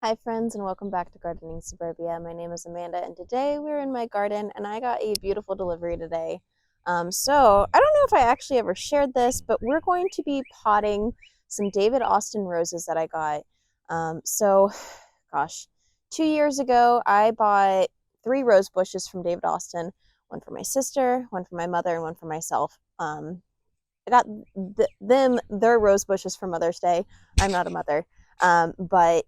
Hi friends and welcome back to Gardening Suburbia. My name is Amanda and today we're in my garden and I got a beautiful delivery today. So I don't know if I actually ever shared this, but we're going to be potting some David Austin roses that I got. Gosh, 2 years ago I bought 3 rose bushes from David Austin, one for my sister, one for my mother, and one for myself. I got their rose bushes for Mother's Day. I'm not a mother, but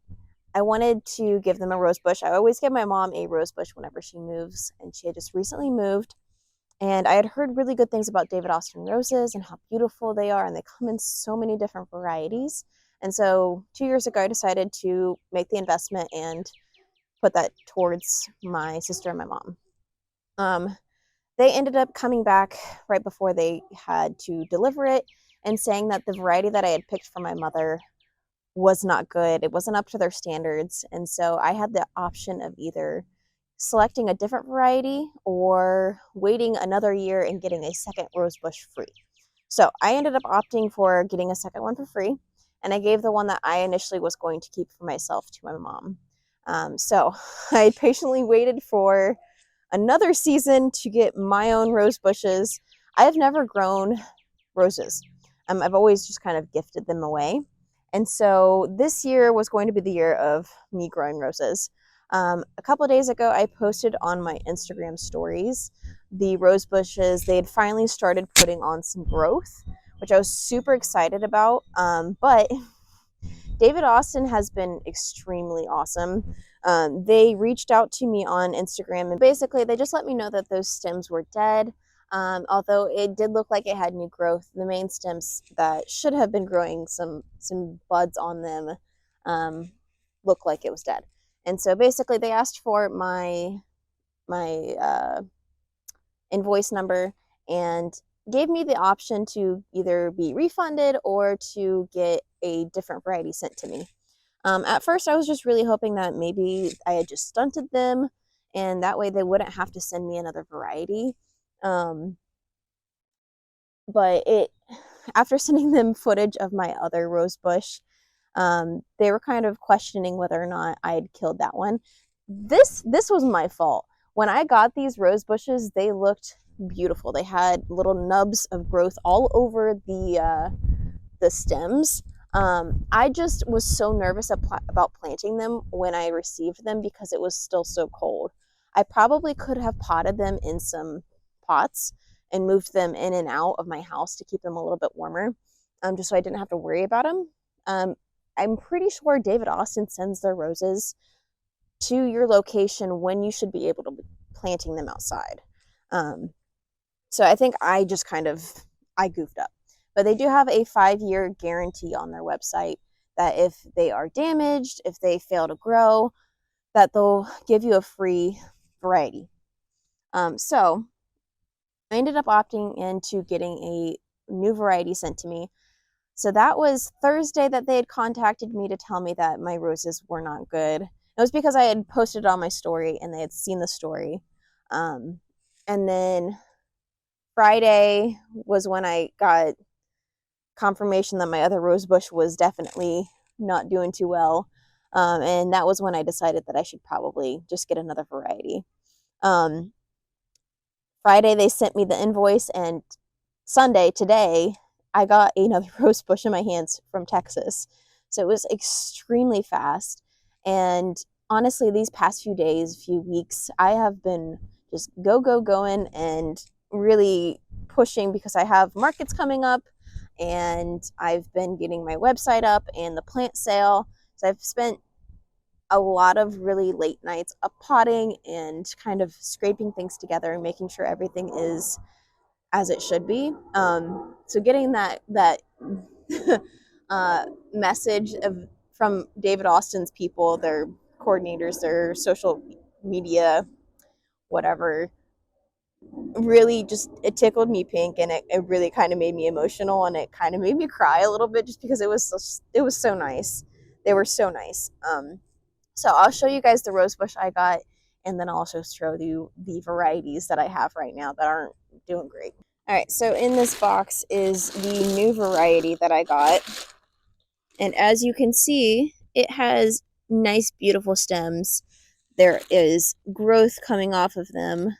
I wanted to give them a rose bush. I always give my mom a rose bush whenever she moves, and she had just recently moved. And I had heard really good things about David Austin roses and how beautiful they are, and they come in so many different varieties. And so 2 years ago, I decided to make the investment and put that towards my sister and my mom. They ended up coming back right before they had to deliver it and saying that the variety that I had picked for my mother was not good. It wasn't up to their standards. And so I had the option of either selecting a different variety or waiting another year and getting a second rose bush free. So I ended up opting for getting a second one for free. And I gave the one that I initially was going to keep for myself to my mom. So I patiently waited for another season to get my own rose bushes. I have never grown roses. I've always just kind of gifted them away. And so this year was going to be the year of me growing roses. A couple of days ago, I posted on my Instagram stories the rose bushes. They had finally started putting on some growth, which I was super excited about. But David Austin has been extremely awesome. They reached out to me on Instagram and basically they just let me know that those stems were dead. Although it did look like it had new growth, the main stems that should have been growing some buds on them looked like it was dead. And so basically they asked for my invoice number and gave me the option to either be refunded or to get a different variety sent to me. At first, I was just really hoping that maybe I had just stunted them, and that way they wouldn't have to send me another variety. Um, but after sending them footage of my other rose bush, they were kind of questioning whether or not I had killed that one. This was my fault. When I got these rose bushes, they looked beautiful. They had little nubs of growth all over the stems. I just was so nervous about planting them when I received them because it was still so cold. I probably could have potted them in some pots and moved them in and out of my house to keep them a little bit warmer, just so I didn't have to worry about them. I'm pretty sure David Austin sends their roses to your location when you should be able to be planting them outside. Um, so I think I goofed up. But they do have a 5-year guarantee on their website that if they are damaged, if they fail to grow, that they'll give you a free variety. So I ended up opting into getting a new variety sent to me. So that was Thursday that they had contacted me to tell me that my roses were not good. It was because I had posted it on my story and they had seen the story. And then Friday was when I got confirmation that my other rose bush was definitely not doing too well. And that was when I decided that I should probably just get another variety. Um, Friday, they sent me the invoice, and Sunday, today, I got another rose bush in my hands from Texas. So it was extremely fast. And honestly, these past few days, few weeks, I have been just going and really pushing because I have markets coming up and I've been getting my website up and the plant sale. So I've spent a lot of really late nights up potting and kind of scraping things together and making sure everything is as it should be. So getting that message from David Austin's people, their coordinators, their social media, whatever, really just it tickled me pink, and it really kind of made me emotional, and it kind of made me cry a little bit just because it was so nice. They were so nice. So I'll show you guys the rose bush I got, and then I'll also show you the varieties that I have right now that aren't doing great. All right, so in this box is the new variety that I got. And as you can see, it has nice, beautiful stems. There is growth coming off of them.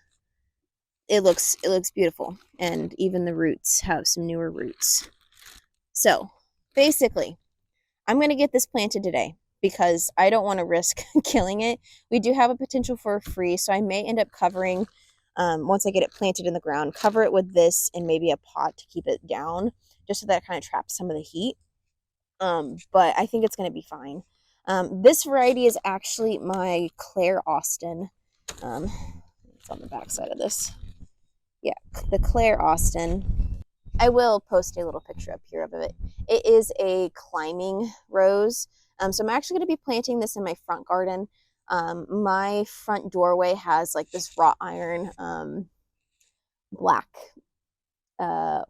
It looks beautiful, and even the roots have some newer roots. So basically, I'm going to get this planted today because I don't want to risk killing it. We do have a potential for a freeze, so I may end up covering, once I get it planted in the ground, cover it with this and maybe a pot to keep it down, just so that it kind of traps some of the heat. But I think it's going to be fine. This variety is actually my Claire Austin. It's on the back side of this. Yeah, the Claire Austin. I will post a little picture up here of it. It is a climbing rose. So I'm actually going to be planting this in my front garden. My front doorway has like this wrought iron black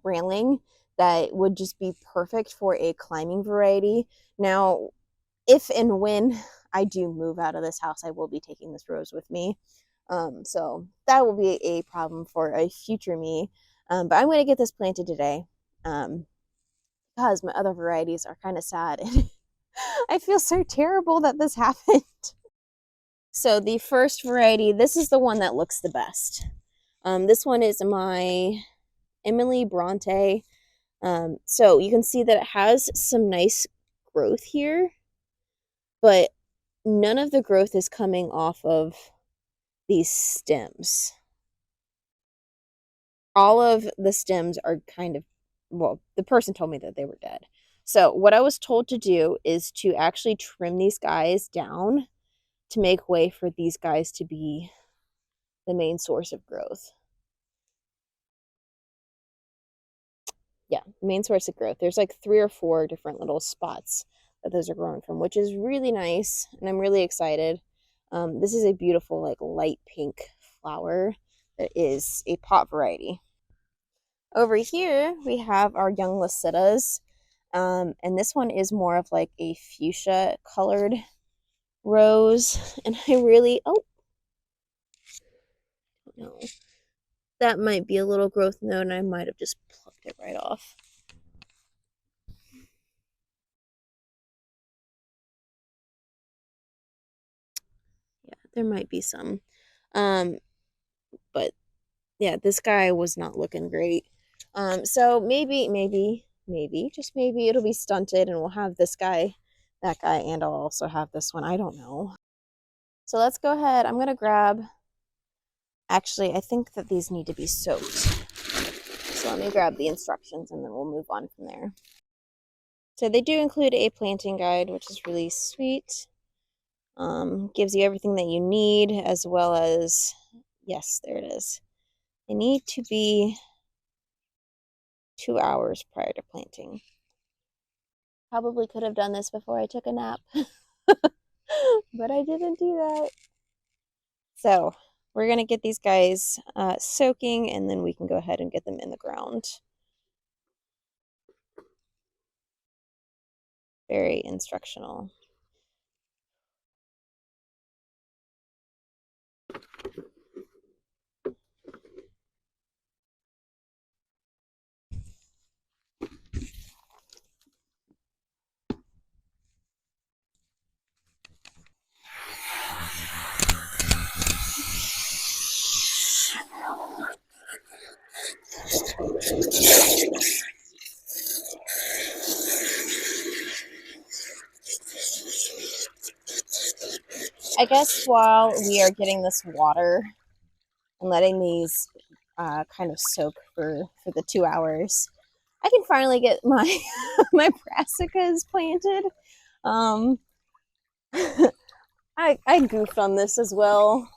railing that would just be perfect for a climbing variety. Now, if and when I do move out of this house, I will be taking this rose with me. So that will be a problem for a future me. But I'm going to get this planted today because my other varieties are kind of sad. And I feel so terrible that this happened. So the first variety, this is the one that looks the best. This one is my Emily Bronte. So you can see that it has some nice growth here, but none of the growth is coming off of these stems. All of the stems are kind of, well, the person told me that they were dead. So what I was told to do is to actually trim these guys down to make way for these guys to be the main source of growth. Yeah, main source of growth. There's like 3 or 4 different little spots that those are growing from, which is really nice, and I'm really excited. This is a beautiful, like, light pink flower that is a pot variety. Over here, we have our young Licitas, and this one is more of like a fuchsia colored rose, and I really, oh, no, that might be a little growth node, and I might have just plucked it right off. Yeah, there might be some. But yeah, this guy was not looking great. So maybe, just maybe it'll be stunted and we'll have this guy, that guy, and I'll also have this one. I don't know. So let's go ahead. I'm going to grab, actually, I think that these need to be soaked. So let me grab the instructions and then we'll move on from there. So they do include a planting guide, which is really sweet. Gives you everything that you need, as well as, yes, there it is. They need to be 2 hours prior to planting. Probably could have done this before I took a nap, but I didn't do that. So we're going to get these guys soaking, and then we can go ahead and get them in the ground. Very instructional. I guess while we are getting this water and letting these kind of soak for the 2 hours, I can finally get my my brassicas planted. I goofed on this as well.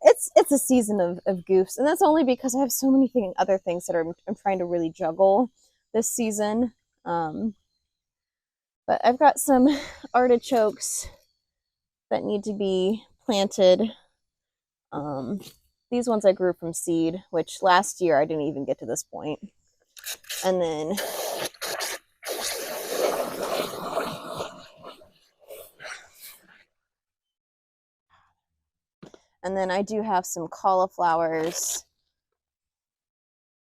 It's a season of goofs, and that's only because I have so many other things that I'm trying to really juggle this season. But I've got some artichokes that need to be planted. These ones I grew from seed, which last year I didn't even get to this point. And then I do have some cauliflowers,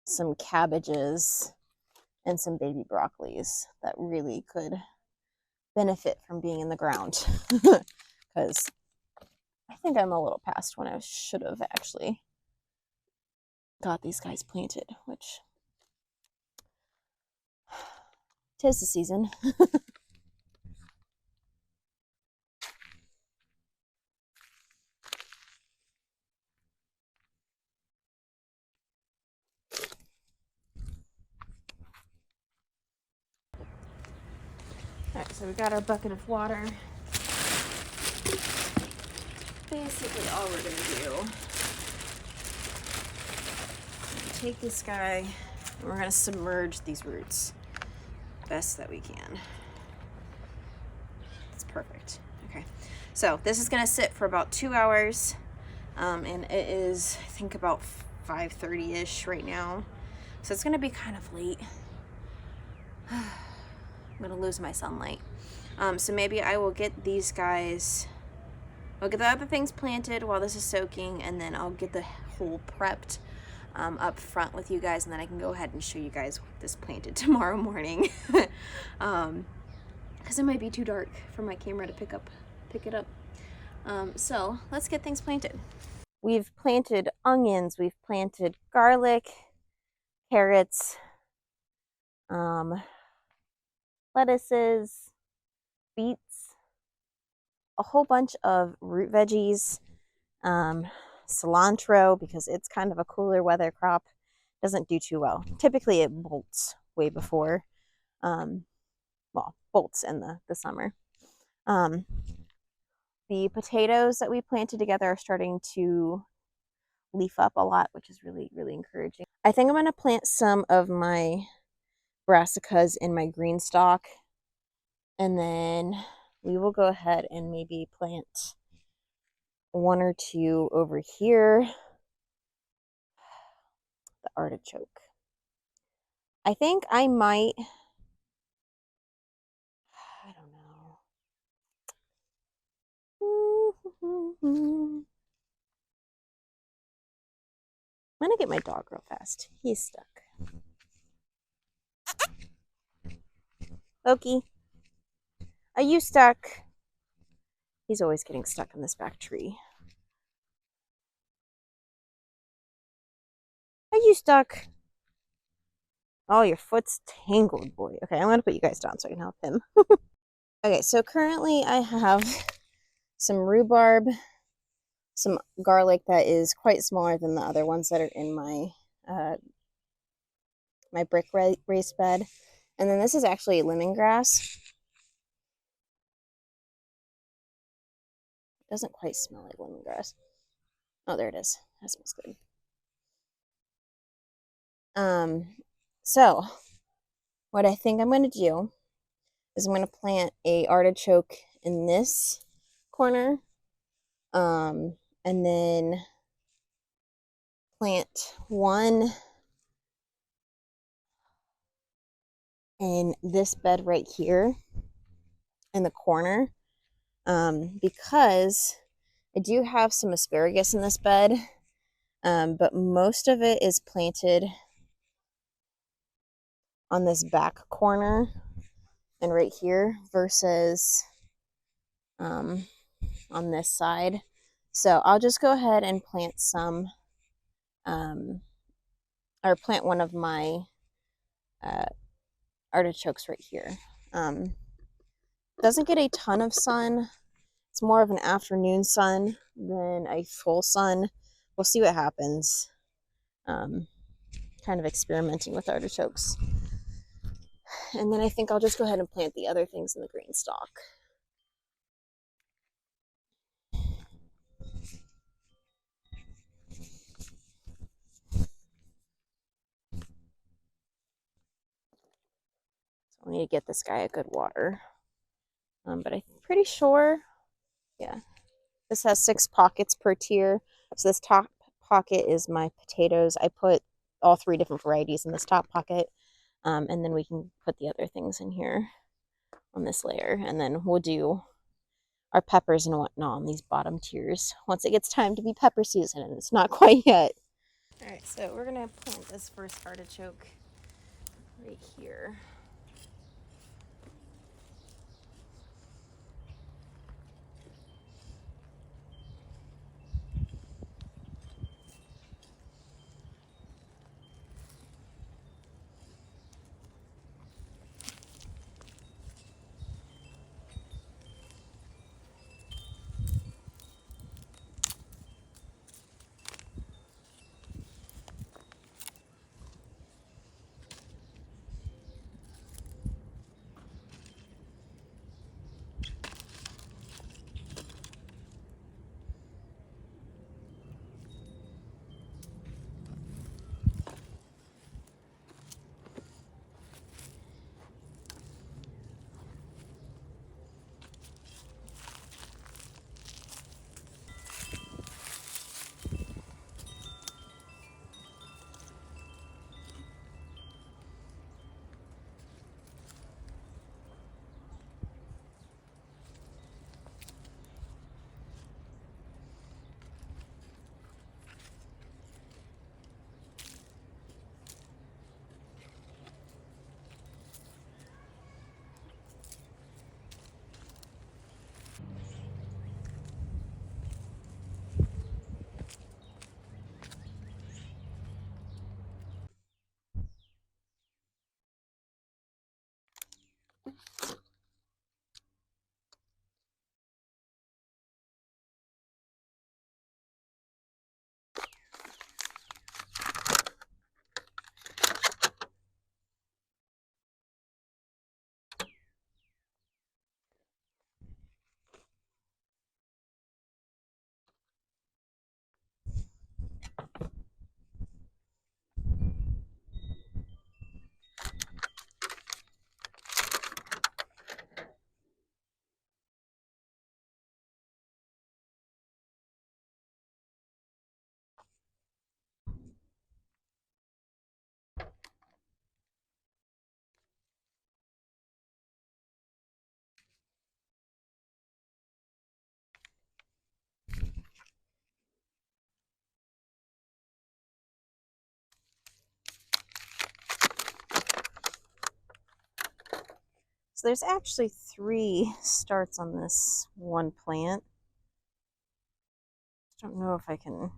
some cabbages, and some baby broccolis that really could benefit from being in the ground because I think I'm a little past when I should have actually got these guys planted, which 'tis the season. Alright, so we got our bucket of water. Basically all we're gonna do, take this guy and we're gonna submerge these roots best that we can. It's perfect. Okay, so this is gonna sit for about 2 hours, and it is, I think, about 5:30-ish right now, so it's gonna be kind of late. I'm gonna lose my sunlight. So maybe I will get these guys, I'll get the other things planted while this is soaking, and then I'll get the hole prepped up front with you guys, and then I can go ahead and show you guys this planted tomorrow morning. Because it might be too dark for my camera to pick it up. So let's get things planted. We've planted onions, we've planted garlic, carrots, lettuces, beets, a whole bunch of root veggies, cilantro, because it's kind of a cooler weather crop. Doesn't do too well. Typically it bolts way before, well, bolts in the summer. The potatoes that we planted together are starting to leaf up a lot, which is really, really encouraging. I think I'm going to plant some of my brassicas in my green stock, and then we will go ahead and maybe plant 1 or 2 over here. The artichoke. I think I might, I don't know. I'm gonna get my dog real fast. He's stuck. Loki, are you stuck? He's always getting stuck in this back tree. Are you stuck? Oh, your foot's tangled, boy. Okay, I'm gonna put you guys down so I can help him. Okay, so currently I have some rhubarb, some garlic that is quite smaller than the other ones that are in my my brick raised bed, and then this is actually lemongrass. It doesn't quite smell like lemongrass. Oh, there it is. That smells good. So what I think I'm going to do is I'm going to plant a artichoke in this corner, and then plant one in this bed right here in the corner, because I do have some asparagus in this bed, but most of it is planted on this back corner and right here versus on this side. So I'll just go ahead and plant some, or plant one of my artichokes right here. Doesn't get a ton of sun. It's more of an afternoon sun than a full sun. We'll see what happens. Kind of experimenting with artichokes. And then I think I'll just go ahead and plant the other things in the green stalk. So I need to get this guy a good water. But I'm pretty sure, yeah, this has 6 pockets per tier. So this top pocket is my potatoes. I put all 3 different varieties in this top pocket. And then we can put the other things in here on this layer. And then we'll do our peppers and whatnot on these bottom tiers once it gets time to be pepper season, and it's not quite yet. All right, so we're gonna plant this first artichoke right here. So there's actually 3 starts on this one plant. I don't know if I can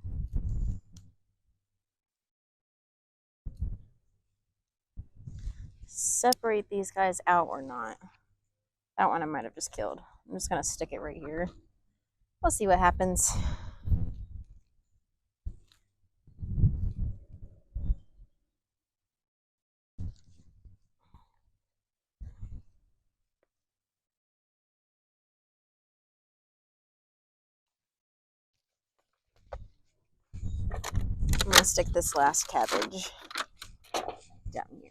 separate these guys out or not. That one I might have just killed. I'm just gonna stick it right here. We'll see what happens. I'm gonna stick this last cabbage down here.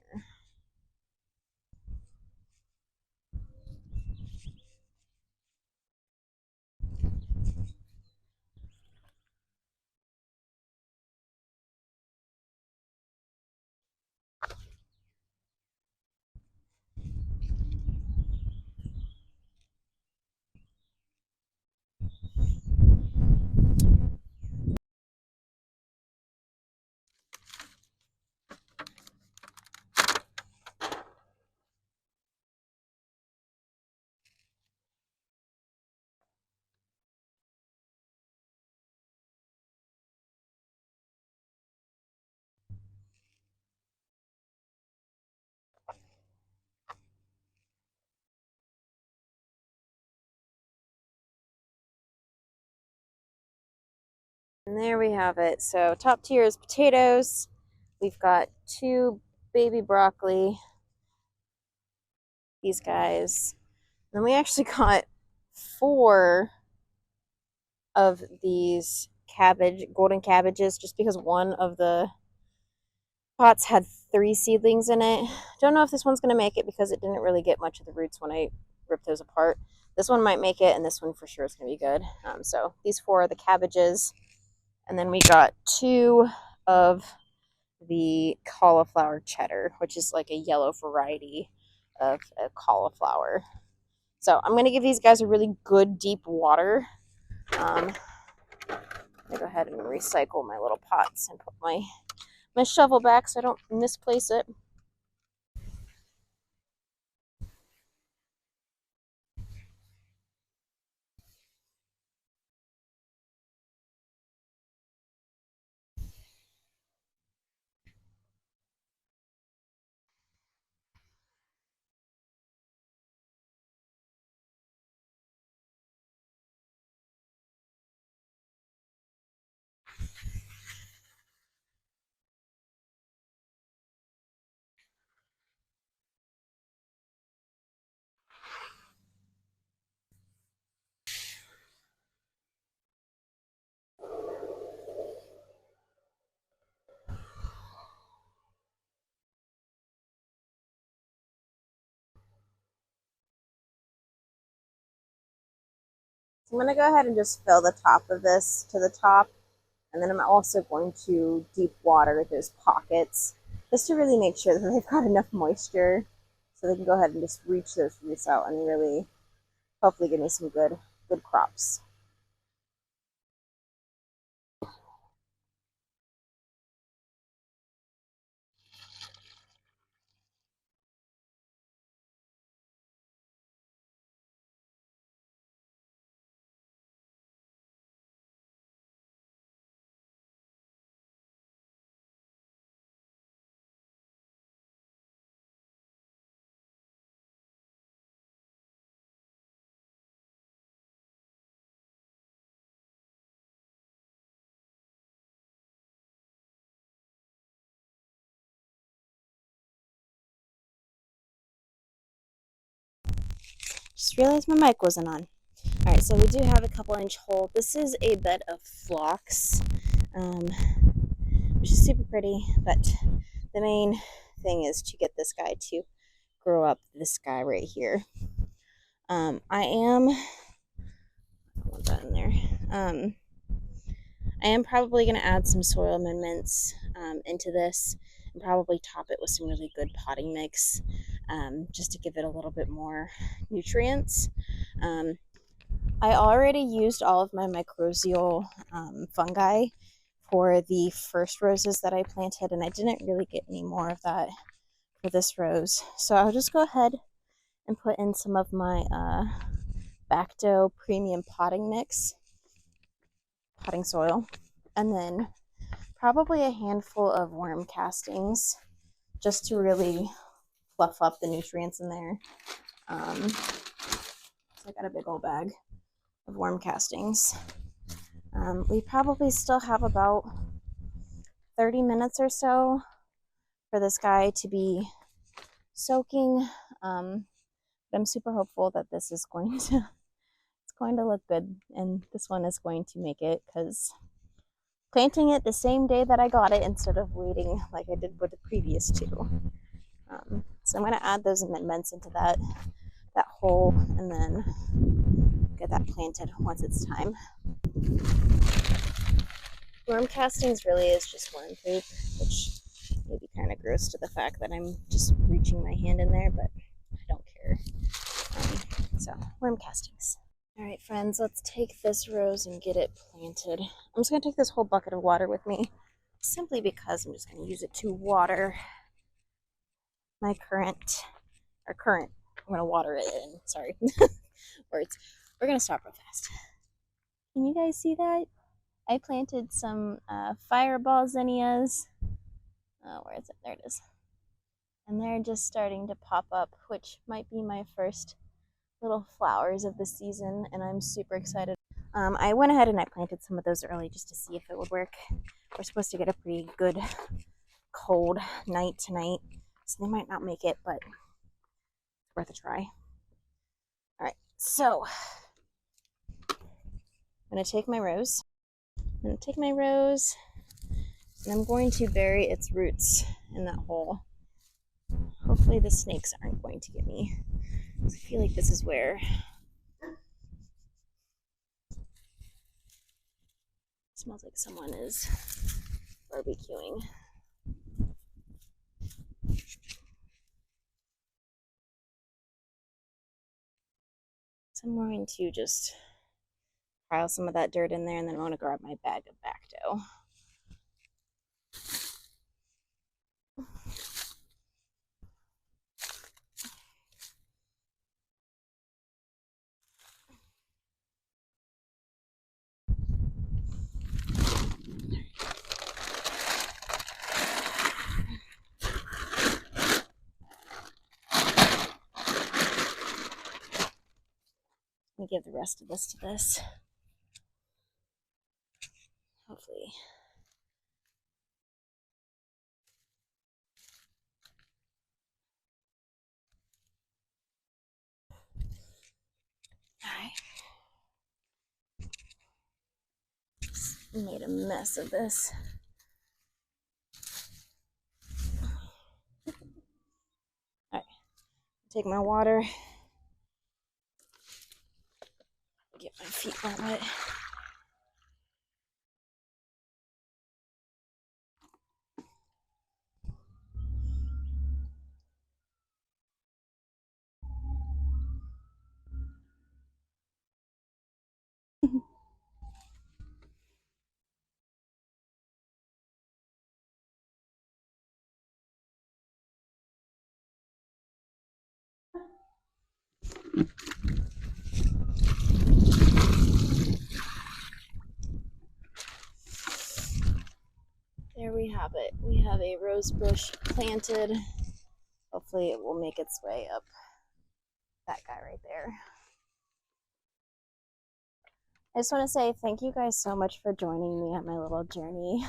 And there we have it. So top tier is potatoes. We've got 2 baby broccoli, these guys. And then we actually got 4 of these golden cabbages, just because one of the pots had 3 seedlings in it. Don't know if this one's going to make it because it didn't really get much of the roots when I ripped those apart. This one might make it, and this one for sure is going to be good. So these 4 are the cabbages. And then we got 2 of the cauliflower cheddar, which is like a yellow variety of a cauliflower. So I'm going to give these guys a really good deep water. I'm going to go ahead and recycle my little pots and put my shovel back so I don't misplace it. So I'm going to go ahead and just fill the top of this to the top. And then I'm also going to deep water those pockets just to really make sure that they've got enough moisture so they can go ahead and just reach those roots out and really hopefully give me some good crops. Just realized my mic wasn't on. All right, so we do have a couple-inch hole. This is a bed of phlox, which is super pretty, but the main thing is to get this guy to grow up this guy right here. I want that in there. I am probably going to add some soil amendments into this and probably top it with some really good potting mix just to give it a little bit more nutrients. I already used all of my mycorrhizal fungi for the first roses that I planted, and I didn't really get any more of that for this rose. So I'll just go ahead and put in some of my Bacto premium potting mix, potting soil, and then probably a handful of worm castings just to really fluff up the nutrients in there. So I got a big old bag of worm castings. We probably still have about 30 minutes or so for this guy to be soaking. But I'm super hopeful that this is going to look good, and this one is going to make it, because planting it the same day that I got it instead of waiting like I did with the previous two. So I'm going to add those amendments into that hole and then get that planted once it's time. Worm castings really is just worm poop, which may be kind of gross to the fact that I'm just reaching my hand in there, but I don't care. So worm castings. All right, friends, let's take this rose and get it planted. I'm just going to take this whole bucket of water with me, simply because I'm just going to use it to water my current. I'm going to water it in, sorry, words. We're going to stop real fast. Can you guys see that? I planted some fireball zinnias. Where is it? There it is. And they're just starting to pop up, which might be my first little flowers of the season, and I'm super excited. I went ahead and I planted some of those early just to see if it would work. We're supposed to get a pretty good cold night tonight, so they might not make it, but it's worth a try. All right, so I'm going to take my rose. and I'm going to bury its roots in that hole. Hopefully the snakes aren't going to get me. I feel like this is where it smells like someone is barbecuing. So I'm going to just pile some of that dirt in there, and then I'm going to grab my bag of Bacto. Let me give the rest of this to this. Hopefully. Alright. Made a mess of this. Alright. Take my water. Get my feet all wet. There we have it. We have a rose bush planted. Hopefully it will make its way up that guy right there. I just want to say thank you guys so much for joining me on my little journey.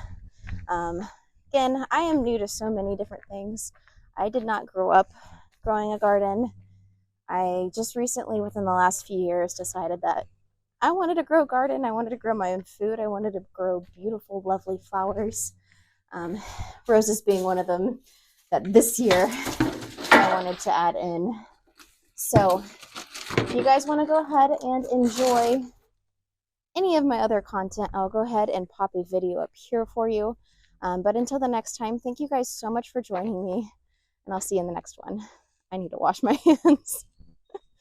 Again, I am new to so many different things. I did not grow up growing a garden. I just recently, within the last few years, decided that I wanted to grow a garden. I wanted to grow my own food. I wanted to grow beautiful, lovely flowers. Roses being one of them that this year I wanted to add in. So if you guys want to go ahead and enjoy any of my other content, I'll go ahead and pop a video up here for you. But until the next time, thank you guys so much for joining me, and I'll see you in the next one. I need to wash my hands.